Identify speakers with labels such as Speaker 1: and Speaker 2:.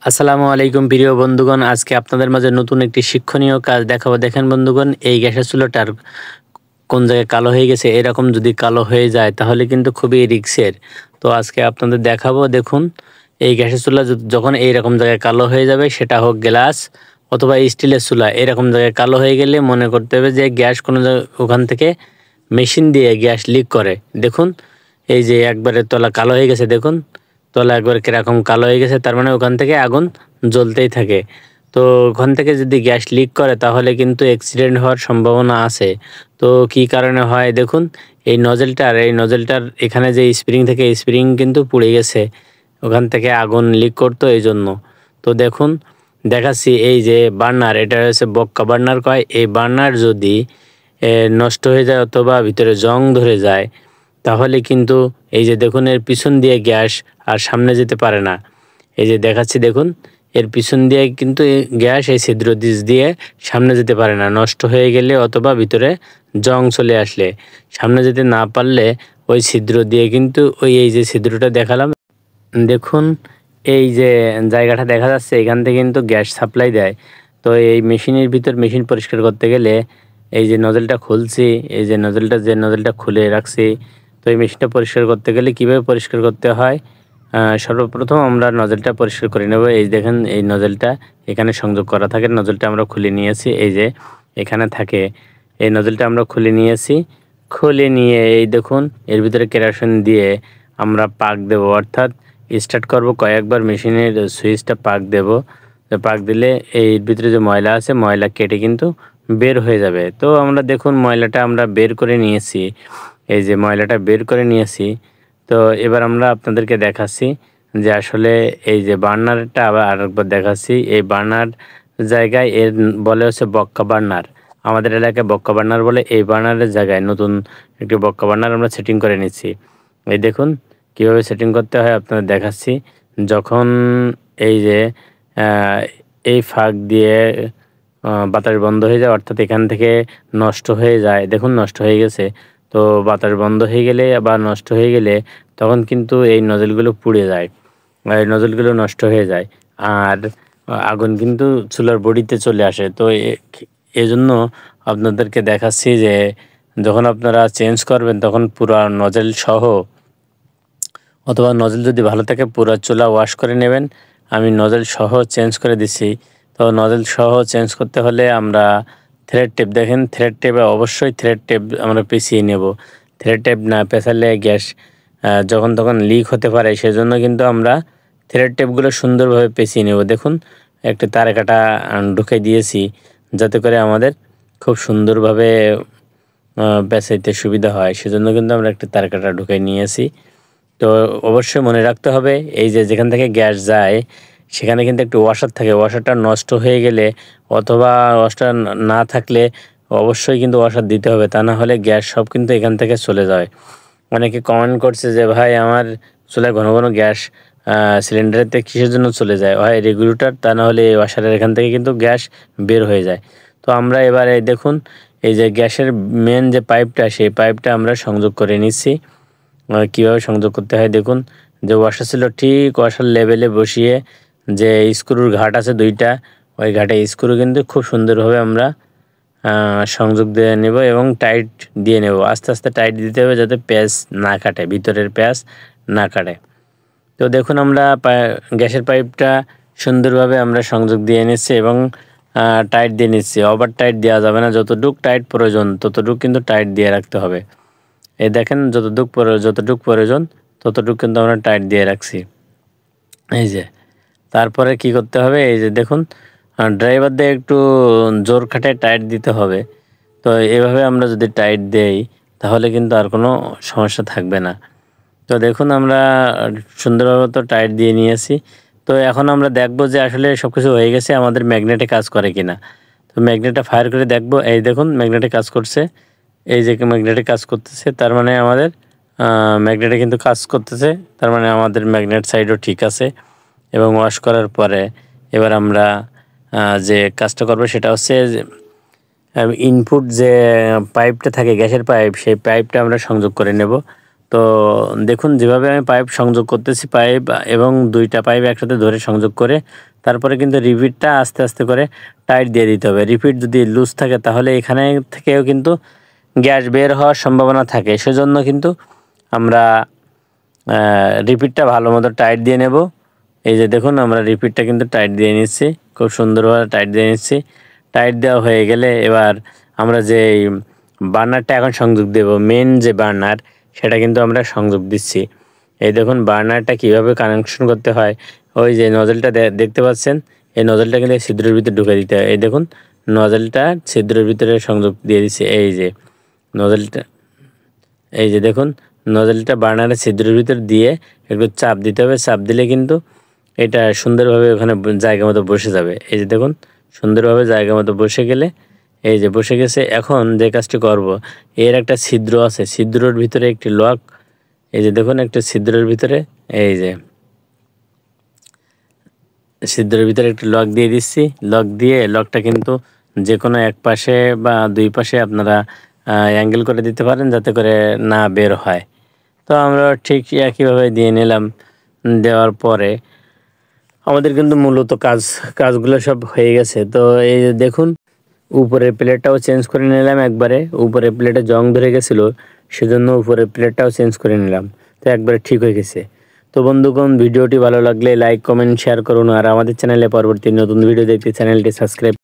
Speaker 1: আসসালামু আলাইকুম প্রিয় বন্ধুগণ, আজকে আপনাদের মাঝে নতুন একটি শিক্ষণীয় কাজ দেখাবো। দেখেন বন্ধুগণ, এই গ্যাসের চুলাটার কোন জায়গায় কালো হয়ে গেছে, এরকম যদি কালো হয়ে যায় তাহলে কিন্তু খুবই রিস্কের। তো আজকে আপনাদের দেখাবো। দেখুন, এই গ্যাসের চুলা যখন এইরকম জায়গায় কালো হয়ে যাবে, সেটা হোক গ্লাস অথবা স্টিলের চুলা, এরকম জায়গায় কালো হয়ে গেলে মনে করতে হবে যে গ্যাস কোনো ওখান থেকে মেশিন দিয়ে গ্যাস লিক করে। দেখুন, এই যে একবারে তলা কালো হয়ে গেছে, দেখুন তলা একবার কীরকম কালো হয়ে গেছে, তার মানে ওখান থেকে আগুন জ্বলতেই থাকে। তো ওখান থেকে যদি গ্যাস লিক করে তাহলে কিন্তু অ্যাক্সিডেন্ট হওয়ার সম্ভাবনা আছে। তো কী কারণে হয় দেখুন, এই নজেলটার এখানে যে স্প্রিং থেকে স্প্রিং কিন্তু পুড়ে গেছে, ওখান থেকে আগুন লিক করতো এই জন্য। তো দেখুন দেখাচ্ছি, এই যে বার্নার, এটা হচ্ছে বক্কা বার্নার কয়। এই বার্নার যদি নষ্ট হয়ে যায় অথবা ভিতরে জং ধরে যায় তাহলে কিন্তু এই যে দেখুন, এর পিছন দিয়ে গ্যাস আর সামনে যেতে পারে না। এই যে দেখাচ্ছি, দেখুন এর পিছন দিয়ে কিন্তু গ্যাস এই ছিদ্র দিয়ে সামনে যেতে পারে না। নষ্ট হয়ে গেলে অথবা ভিতরে জং চলে আসলে সামনে যেতে না পারলে ওই ছিদ্র দিয়ে কিন্তু এই যে ছিদ্রটা দেখালাম, দেখুন এই যে জায়গাটা দেখা যাচ্ছে, এখান থেকে কিন্তু গ্যাস সাপ্লাই দেয়। তো এই মেশিনের ভিতর মেশিন পরিষ্কার করতে গেলে এই যে নজলটা খুলছি, এই যে নজলটা খুলে রাখছি। তো এই মেশিনটা পরিষ্কার করতে গেলে কিভাবে পরিষ্কার করতে হয়, সর্বপ্রথম আমরা নজলটা পরিষ্কার করে নেব। এই দেখেন, এই নজলটা এখানে সংযোগ করা থাকে, নজলটা আমরা খুলে নিয়েছি। এই যে এখানে থাকে, এই নজলটা আমরা খুলে নিয়েছি। খুলে নিয়ে এই দেখুন, এর ভিতরে কেরোসিন দিয়ে আমরা পাক দেব, অর্থাৎ স্টার্ট করব কয়েকবার, মেশিনের সুইচটা পাক দেব। পাক দিলে এর ভিতরে যে ময়লা আছে, ময়লা কেটে কিন্তু বের হয়ে যাবে। তো আমরা দেখুন ময়লাটা আমরা বের করে নিয়েছি, এই যে ময়লাটা বের করে নিয়েছি। তো এবার আমরা আপনাদেরকে দেখাচ্ছি যে আসলে এই যে বার্নারটা আবার আরেকবার দেখাচ্ছি। এই বার্নার জায়গায় এর বলে হচ্ছে বক্কা বার্নার, আমাদের এলাকায় বক্কা বার্নার বলে। এই বার্নারের জায়গায় নতুন একটি বক্কা বার্নার আমরা সেটিং করে নিচ্ছি। এই দেখুন কীভাবে সেটিং করতে হয় আপনাদের দেখাচ্ছি। যখন এই যে এই ফাঁক দিয়ে বাতাস বন্ধ হয়ে যায়, অর্থাৎ এখান থেকে নষ্ট হয়ে যায়, দেখুন নষ্ট হয়ে গেছে। তো বাতাস বন্ধ হয়ে গেলে বা নষ্ট হয়ে গেলে তখন কিন্তু এই নজলগুলো পুড়ে যায়, এই নজলগুলো নষ্ট হয়ে যায়, আর আগুন কিন্তু চুলার বডিতে চলে আসে। তো এজন্য আপনাদেরকে দেখাচ্ছি যে যখন আপনারা চেঞ্জ করবেন তখন পুরো নজল সহ, অথবা নজল যদি ভালো থাকে পুরো চুলা ওয়াশ করে নেবেন। আমি নজল সহ চেঞ্জ করে দিচ্ছি। তো নজল সহ চেঞ্জ করতে হলে আমরা থ্রেড টেপ, দেখেন থ্রেড টেপে অবশ্যই থ্রেড টেপ আমরা পেঁচিয়ে নেব। থ্রেড টেপ না পেঁচালে গ্যাস যখন তখন লিক হতে পারে, সেজন্য কিন্তু আমরা থ্রেড টেপগুলো সুন্দরভাবে পেঁচিয়ে নেব। দেখুন একটা তার কাটা ঢুকে দিয়েছি যাতে করে আমাদের খুব সুন্দরভাবে পেঁচাইতে সুবিধা হয়, সেজন্য কিন্তু আমরা একটা তার কাটা ঢুকে নিয়েছি। তো অবশ্যই মনে রাখতে হবে, এই যে যেখান থেকে গ্যাস যায় সেখানে কিন্তু একটু ওয়াশার থাকে। ওয়াশারটা নষ্ট হয়ে গেলে অথবা ওয়াশার না থাকলে অবশ্যই কিন্তু ওয়াশার দিতে হবে, তা না হলে গ্যাস সব কিন্তু এখান থেকে চলে যায়। অনেকে কমেন্ট করছে যে ভাই আমার চুলায় ঘন ঘন গ্যাস সিলিন্ডারেতে কিসের জন্য চলে যায়, হয় রেগুলেটর, তা না হলে এই ওয়াশারের এখান থেকে কিন্তু গ্যাস বের হয়ে যায়। তো আমরা এবারে দেখুন, এই যে গ্যাসের মেন যে পাইপটা, সেই পাইপটা আমরা সংযোগ করে নিচ্ছি। কীভাবে সংযোগ করতে হয় দেখুন, যে ওয়াশার ছিল ঠিক ওয়াশার লেভেলে বসিয়ে যে স্ক্রুর ঘাট আছে দুইটা, ওই ঘাটে স্ক্রু কিন্তু খুব সুন্দরভাবে আমরা সংযোগ দিয়ে নেব এবং টাইট দিয়ে নেব। আস্তে আস্তে টাইট দিতে হবে যাতে প্যাঁচ না কাটে, ভিতরের প্যাঁচ না কাটে। তো দেখুন আমরা গ্যাসের পাইপটা সুন্দরভাবে আমরা সংযোগ দিয়ে নিচ্ছি এবং টাইট দিয়ে নিচ্ছি। ওভার টাইট দেওয়া যাবে না, যতটুক টাইট প্রয়োজন ততটুক কিন্তু টাইট দিয়ে রাখতে হবে। এই দেখেন যতটুক প্রয়োজন ততটুক কিন্তু আমরা টাইট দিয়ে রাখছি। এই যে তারপরে কি করতে হবে, এই যে দেখুন ড্রাইভার দিয়ে একটু জোর খাটায় টাইট দিতে হবে। তো এভাবে আমরা যদি টাইট দেই তাহলে কিন্তু আর কোনো সমস্যা থাকবে না। তো দেখুন আমরা সুন্দরভাবে তো টাইট দিয়ে নিয়েছি। তো এখন আমরা দেখব যে আসলে সব কিছু হয়ে গেছে, আমাদের ম্যাগনেটে কাজ করে কিনা। তো ম্যাগনেটটা ফায়ার করে দেখব। এই দেখুন ম্যাগনেটে কাজ করছে, এই যে ম্যাগনেটে কাজ করতেছে, তার মানে আমাদের ম্যাগনেটে কিন্তু কাজ করতেছে, তার মানে আমাদের ম্যাগনেট সাইডও ঠিক আছে। এবং ওয়াশ করার পরে এবার আমরা যে কাজটা করবো সেটা হচ্ছে ইনপুট যে পাইপটা থাকে গ্যাসের পাইপ, সেই পাইপটা আমরা সংযোগ করে নেব। তো দেখুন যেভাবে আমি পাইপ সংযোগ করতেছি, পাইপ এবং দুইটা পাইপ একসাথে ধরে সংযোগ করে তারপরে কিন্তু রিপিটটা আস্তে আস্তে করে টাইট দিয়ে দিতে হবে। রিপিট যদি লুজ থাকে তাহলে এখানে থেকেও কিন্তু গ্যাস বের হওয়ার সম্ভাবনা থাকে। সেজন্য কিন্তু আমরা রিপিটটা ভালো মতো টাইট দিয়ে নেব। এই যে দেখুন আমরা রিপিটটা কিন্তু টাইট দিয়ে নিচ্ছি, খুব সুন্দরভাবে টাইট দিয়ে নিচ্ছি। টাইট দেওয়া হয়ে গেলে এবার আমরা যে বার্নারটা এখন সংযোগ দেব, মেন যে বার্নার সেটা কিন্তু আমরা সংযোগ দিচ্ছি। এই দেখুন বার্নারটা কিভাবে কানেকশন করতে হয়, ওই যে নজলটা দেখতে পাচ্ছেন, এই নজলটা কিন্তু ছিদ্রের ভিতরে ঢুকে দিতে হয়। এই দেখুন নজলটা ছিদ্রের ভিতরে সংযোগ দিয়ে দিচ্ছে। এই যে নজলটা, এই যে দেখুন নজলটা বার্নারের ছিদ্রের ভিতর দিয়ে একটু চাপ দিতে হবে। চাপ দিলে কিন্তু এটা সুন্দরভাবে ওখানে জায়গা মতো বসে যাবে। এই যে দেখুন সুন্দরভাবে জায়গা মতো বসে গেলে, এই যে বসে গেছে। এখন যে কাজটি করব, এর একটা ছিদ্র আছে, ছিদ্রের ভিতরে একটি লক, এই যে দেখুন একটা ছিদ্রের ভিতরে, এই যে ছিদ্রের ভিতরে একটি লক দিয়ে দিচ্ছি। লক দিয়ে লকটা কিন্তু যে কোনো এক পাশে বা দুই পাশে আপনারা অ্যাঙ্গেল করে দিতে পারেন যাতে করে না বের হয়। তো আমরা ঠিক একইভাবে দিয়ে নিলাম। দেওয়ার পরে আমাদের কিন্তু মূলত কাজগুলো সব হয়ে গেছে। তো এই যে দেখুন উপরের প্লেটটাও চেঞ্জ করে নিলাম একবারে। উপরের প্লেটে জং ধরে গেছিলো, সেজন্য উপরের প্লেটটাও চেঞ্জ করে নিলাম। তো একবারে ঠিক হয়ে গেছে। তো বন্ধুগণ ভিডিওটি ভালো লাগলে লাইক কমেন্ট শেয়ার করুন, আর আমাদের চ্যানেলে পরবর্তী নতুন ভিডিও দেখতে চ্যানেলটি সাবস্ক্রাইব